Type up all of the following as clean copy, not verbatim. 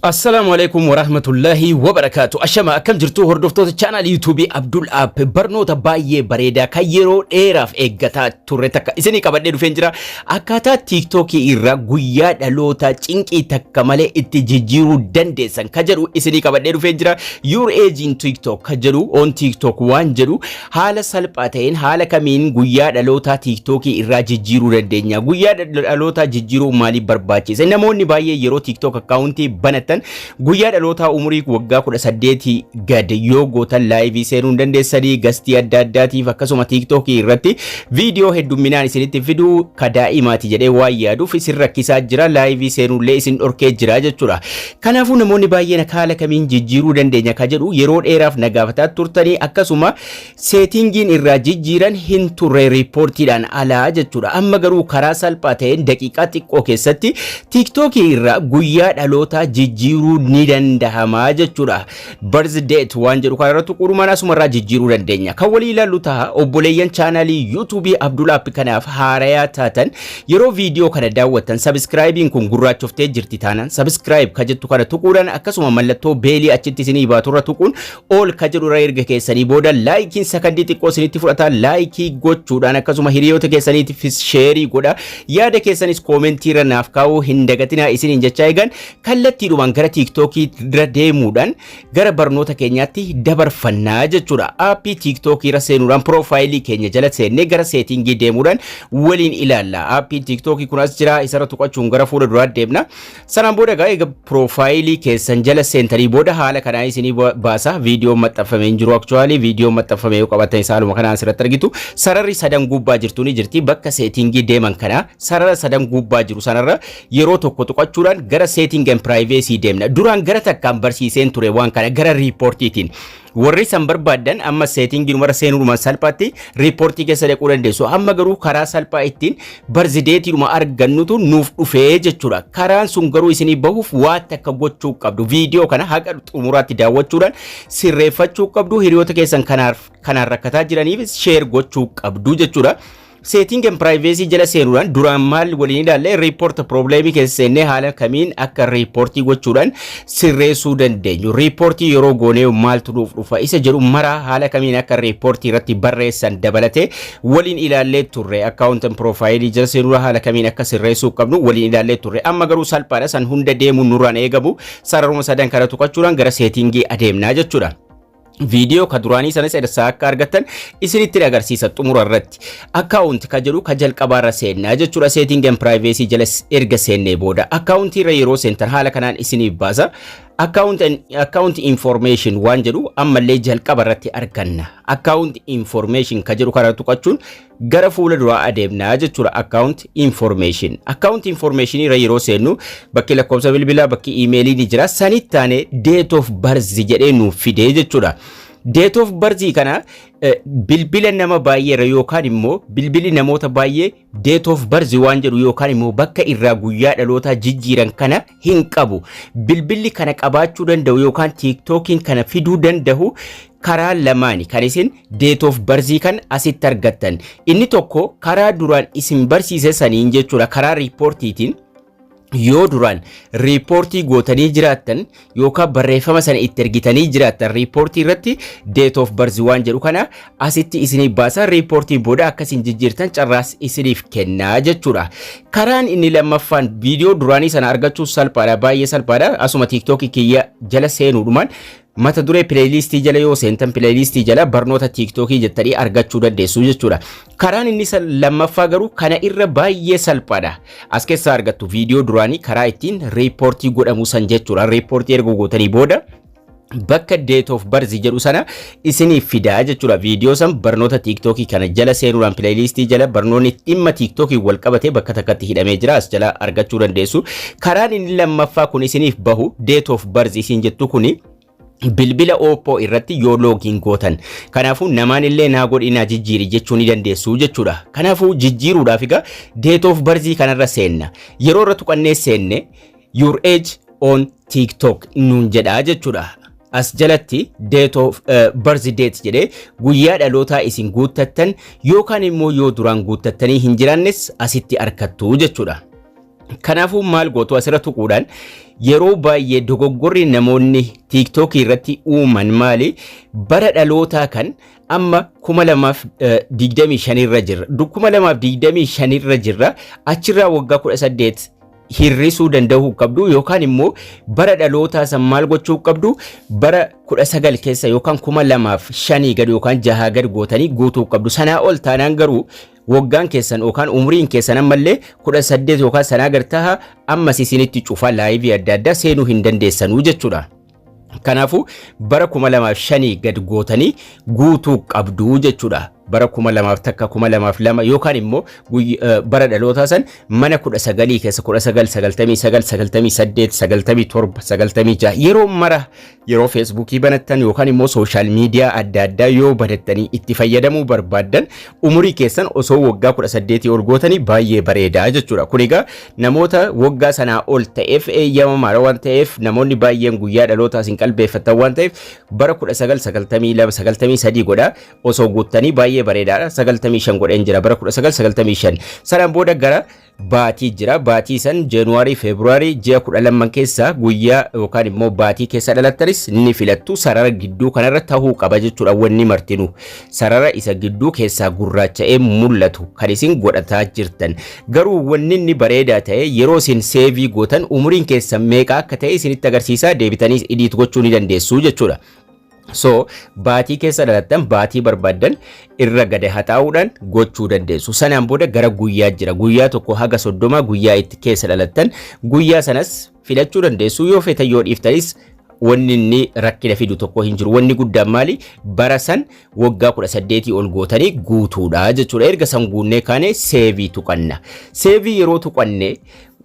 Assalamu alaikum warahmatullahi wabarakatuh. Ashama akkam jirtu hordoftoota channel YouTube Abdul App barnoota baay'ee bareedaa kan yeroo dheeraaf eeggataa turre takka isinii qabadhee dhufeen jira. Akkaataa TikTok irra guyyaa dhaloota cinqii takka malee itti jijjiiruu dandeessan ka jedhu isinii qabadhee dhufeen jira. Your age in TikTok ka jedhu on TikTok waan jedhu haala salphaa ta'een haala kamiin guyyaa dhaloota TikTok irraa jijjiiruu dandeenya. Guyyaa dhaloota jijjiiruu maaliif barbaachisa? Namoonni baay'ee yeroo TikTok accountii banatan guyyaa dhaloota umurii waggaa 18 gad yoo gootan live seenuu dandeessanii gastii adda addaatiif akkasuma TikTok irratti viidiyoo hedduminaan isinitti fiduu kadaa'imaati jedhee waan yaaduuf isin rakkisaa jira. Live seenullee isin dhorkee jira jechuudha. Kanaafuu namoonni baay'een haala kamiin jijjiiruu dandeenya ka jedhu yeroo dheeraaf nagaafataa turtanii akkasuma seetingiin irraa jijjiiran hin turre riipoortiidhaan alaa jechuudha. Amma garuu karaa salphaa ta'een daqiiqaa xiqqoo keessatti TikTok irraa guyyaa dhaloota jijjiiruu ni dandahama jechuudha. Birthday waan jedhu kana irratti qurumaan asumarraa jijjiiruu dandeenya. Kan walii ilaallu ta'a obboleeyyan chaanalii YouTube Abdul App kanaaf haarayaa taatan yeroo viidiyoo kana daawwatan subscribein kun gurraachoftee jirti taanaan subscribe ka jettu kana tuquudhaan akkasuma mallattoo beelii achitti isinii baaturra tuquun all ka jedhu irra erga keessanii booda laayikiin sakandii xiqqoo isinitti fudhata laayikii gochuudhaan akkasuma hiriyoota keessaniitiif sheerii godha. Yaada keessanis koomentii irra naaf kaa'uu hin dagatinaa isiniin jechaa eegan kallattiidhumaan gara TikTok irra deemuudhaan gara barnoota keenyaatti dabarfannaa jechuudha. Aappii TikTok irra seenuudhaan profaayilii keenya jala seennee gara seetingii deemuudhaan waliin ilaalla. Aappii TikTok kun as jira, isarra tuqachuun gara fuula duraa deemna. Sanaan booda egaa profaayilii keessan jala seentanii booda haala kanaa isinii baasa. Viidiyoo maxxanfamee hin jiru actually viidiyoo maxxanfamee yoo qabatan isaaluma kanaan asirratti argitu. Sararri sadan gubbaa jirtu ni jirti. Bakka seetingii deeman kana sarara sadan gubbaa jiru sanarra yeroo tokko tuqachuudhaan gara setting and privacy deemna. Duraan gara takkaan barsiiseen ture waan kana gara riipoortiitiin warri san barbaadan amma seetingii mara seenuudhumaan salphaatti riipoortii keessa dhaquu dandeessu. Amma garuu karaa salphaa ittiin barzideetiidhuma argannutu nuuf dhufee jechuudha. Karaan sun garuu isinii bahuuf waan takka gochuu qabdu. Viidiyoo kana haga xumuraatti daawwachuudhaan sirreeffachuu qabdu. Hiriyoota keessan kanaan rakkataa jiraniif sheer gochuu qabdu jechuudha. Setting and privacy jala seenuudhaan duraan maal waliin ilaalle report problemii keessa seennee haala kamiin akka reportii gochuudhaan sirreessuu dandeenyu. Reportii yeroo goonee maaltu dhufa isa jedhu mara haala kamiin akka reportii irratti barreessan dabalatee waliin ilaallee turre. Account and profile jala seenuudhaan haala kamiin akka sirreessuu qabnu waliin ilaallee turre. Amma garuu salphaadha san hunda deemuun nurraan eegamu sararuma sadan kana tuqachuudhaan gara settingii adeemnaa jechuudha. Video ka duraanii sanas edasa akka argatan isinitti agarsiisa xumura irratti. Account ka jedhu ka jalqabaarra seennaa jechuudha. Setting and privacy jala erga seennee booda account irra yeroo seentan haala kanaan isiniif baasa. Account information waan jedhu ammallee jalqaba irratti arganna. Account information ka jedhu kana tuqachuun gara fuula duraa adeemnaa jechuudha. Account information irra yeroo seennu bakki lakkoofsa bilbilaa bakki emailii ni jira. Sanitti taane date of birth jedhee nuuf fidee jechuudha. Date of birth kana bilbila nama baay'ee yookaan immoo bilbili namoota baay'ee date of birth waan jedhu yookaan immoo bakka irraa guyyaa dhaloota jijjiiran kana hin qabu. Bilbilli kana qabaachuu danda'u yookaan TikTokiin kana fiduu danda'u karaa lamaani kan isin date of birth kan asitti argattan. Inni tokko karaa duraan isin barsiise saniin jechuudha. Karaa riipoortiitiin yoo duraan riipoortii gootanii jiraattan yookaan barreeffama sana itti ergitanii jiraattan riipoortii irratti date of birth waan jedhu kana asitti isinii baasa. Riipoortii booda akkasiin jijjiirtan carraas isiniif kennaa jechuudha. Karaan inni lammaffaan viidiyoo duraanii sana argachuu salphaadha, baay'ee salphaadha. Asuma TikTok kiyya jala seenuudhumaan mata duree playlistii jala yoo seentan playlistii jala barnoota TikTokii jettanii argachuu dandeessu jechuudha. Karaan inni lammaffaa garuu kana irra baay'ee salphaadha. As keessaa argattu viidiyoo duraanii karaa ittiin riipoortii godhamu san jechuudha. Riipoortii erga gootanii booda bakka date of birth jedhu sana isiniif fidaa jechuudha. Viidiyoo san barnoota TikTokii kana jala seenuudhaan playlistii jala barnoonni dhimma TikTokii wal qabatee bakka takkatti hidhamee jira as jala argachuu dandeessu. Karaan inni lammaffaa kun isiniif bahu date of birth isin jettu kuni bilbila Oppo irratti yoo login gootan. Kanaafuu namaan illee naa godhina jijjiiri jechuu ni dandeessu jechuudha. Kanaafuu jijjiiruudhaaf egaa date of birth kanarra seenna. Yeroo irra tuqannee seenne your age on TikTok nuun jedhaa jechuudha. As jalatti date of birth date jedhee guyyaa dhalootaa isin guuttattan yookaan immoo yoo duraan guuttattanii hin jiraannes asitti argattu jechuudha. Kanaafuu maal gootu asirra tuquudhaan yeroo baay'ee dogoggorri namoonni TikTok irratti uuman maali bara dhalootaa kan amma 2025 irra jirra. 2025 irra jirra achirraa waggaa 18 hirrisuu danda'uu qabdu yookaan immoo bara dhalootaa san maal gochuu qabdu bara 19 keessa yookaan 2005 gad yookaan 6 gad gootanii guutuu qabdu. Sanaa ol taanaan garuu waggaan keessan yookaan umriin keessan ammallee 18 yookaan sanaa gad taha ammas isinitti cufa laayivii adda addaa seenuu hin dandeessanuu jechuudha. Kanaafuu bara 2005 gad gootanii guutuu qabdu jechuudha. bara 2000 takka 2002 yookaan immoo bara dhalootaa san mana 19 keessa 1999 yeroo mara yeroo Facebookii banattan yookaan immoo social media adda addaa yoo banattanii itti fayyadamuu barbaadan umurii keessan osoo waggaa 18 ol gootanii baay'ee bareedaa jechuudha. Kun egaa namoota waggaa sanaa ol ta'eef eeyyamamaa waan ta'eef namoonni baay'een guyyaa dhalootaa sin qalbeeffatan waan ta'eef bara 1992 93 godha osoo guuttanii baay'ee bareedaadha. 95 godheen jira bara 1995 sanaan booda gara baatii jira. Baatii san January February ji'a 12 keessa guyyaa yookaan immoo baatii keessa dhalattanis ni filattu. Sarara gidduu kanarra tahuu qaba jechuudha. Wanni martinu sarara isa gidduu keessaa gurraacha'ee mul'atu kan isin godhataa jirtan. Garuu wanni inni bareedaa ta'e yeroo isin seevii gootan umuriin keessan meeqa akka ta'e isinitti agarsiisa. Deebitanii edit gochuu ni dandeessu jechuudha. So baatii keessa dhalattan baatii barbaadan irra gad haxaa'uudhaan gochuu dandeessu. Sanaan booda gara guyyaa jira. Guyyaa tokko haga 30 guyyaa itti keessa dhalattan guyyaa sanas filachuu dandeessu. Yoo feetan yoo dhiiftanis wanni inni rakkina fidu tokko hin jiru. Wanni guddaan maali? Bara san waggaa 18 ol gootanii guutuudha jechuudha. Erga san guunnee kaane seevii tuqanna. Seevii yeroo tuqanne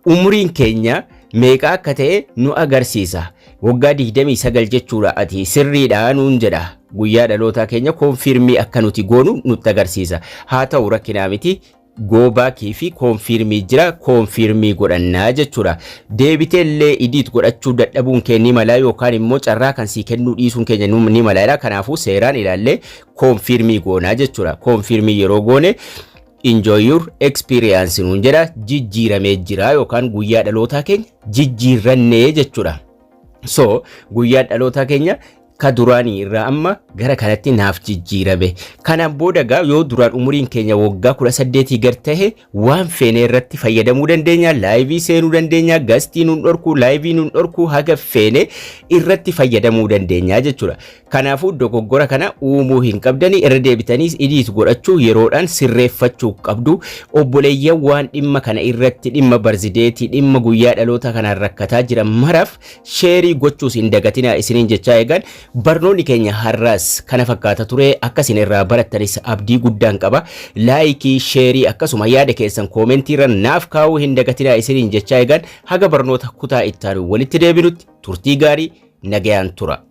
umriin keenya meeqa akka ta'e nu agarsiisa. Waggaa 29 jechuudha ati sirriidha nuun jedha. Guyyaa dhalootaa keenya konfirmii akka nuti goonu nutti agarsiisa. Haa ta'u rakkinaa miti goobaakii fi konfirmii jira. Konfirmii godhannaa jechuudha. Deebitee illee edit godhachuu dadhabuun keenya ni mala yookaan immoo carraa kan sii kennuu dhiisuun keenya ni mala. Kanaafuu seeraan ilaallee konfirmii goonaa jechuudha. Konfirmii yeroo goone enjoy your experience nuun jedha. Jijjiiramee jira yookaan guyyaa dhalootaa keenya jijjiirrannee jechuudha. So guyyaa dhalootaa keenya ka duraanii irraa amma gara kanatti naaf jijjiirame. Kanaan booda gaa yoo duraan umuriin keenya waggaa 18 gad ta'e waan feene irratti fayyadamuu dandeenya. Laayivii seenuu dandeenya. Gastii nuun dhorkuu, laayivii nuun dhorkuu haga feene irratti fayyadamuu dandeenya jechuudha. Kanaafuu dogoggora kana uumuu hin qabdani. Irra deebitanii edit godhachuu yeroodhaan sirreeffachuu qabdu. Obboleeyyan waan dhimma kana irratti dhimma barzideetii dhimma guyyaa dhaloota kanaan rakkataa jiran maraaf sheerii gochuus hin dagatinaa isiniin jechaa eegan. Barnoonni keenya har'aas kana fakkaata ture. Akkasin irraa barattanis abdii guddaan qaba. Laayikii, sheerii akkasuma yaada keessan koomentii irra naaf kaa'uu hin dagatinaa isiniin jechaa eegan haga barnoota kutaa itti aanu walitti deebinutti turtii gaarii nagayaan tura.